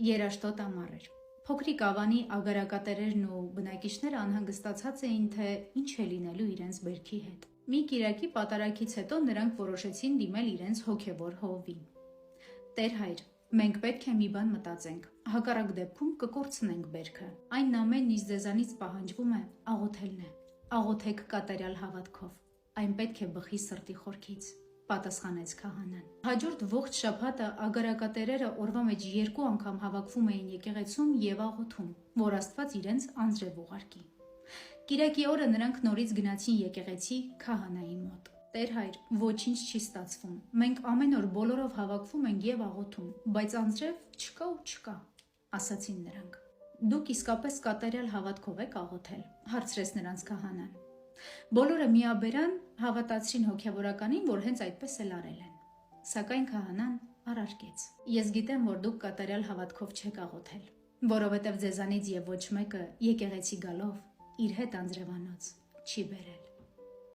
Երաշտոտ ամառ էր։ Փոքրիկ Ավանի ագարակատերերն ու բնակիչները անհանգստացած էին, թե ինչ է լինելու իրենց բերքի հետ։ Մի կիրակի պատարագից հետո նրանք որոշեցին դիմել իրենց հոգևոր հովվին։ Տեր հայր, մենք պետք է մի բան մտածենք, հակառակ դեպքում կկորցնենք բերքը։ Այն ամենն ինչ ձեզանից պահանջվում է, աղոթելն է։ Աղոթեք կատարյալ հավատքով։ Այն պետք է բխի սրտի խորքից, պատասխանեց քահանան։ Հաջորդ ողջ շաբաթը ագարակատերերը օրվա մեջ 2 անգամ հավաքվում էին եկեղեցում եւ աղոթում, որ Աստված իրենց անձրև ուղարկի։ Կիրակի օրը նրանք նորից գնացին եկեղեցի քահանայի մոտ։ Տեր հայր, ոչինչ չի ստացվում։ Մենք ամեն օր բոլորով հավաքվում ենք եւ աղոթում, բայց անձրև չկա ու չկա, ասացին նրանք։ Դուք իսկապես կատարյալ հավատքով եք աղոթել, հարցրեց նրանց քահանան։ Բոլորը միաբերան հավատացրին հոգևորականին, որ հենց այդպես էլ արել են։ Սակայն քահանան առարկեց. Ես գիտեմ, որ դուք կատարյալ հավատքով չեք աղոթել, որովհետև ձեզանից եւ ոչ մեկը եկեղեցի գալով իր հետ անձրևանոց չի բերել։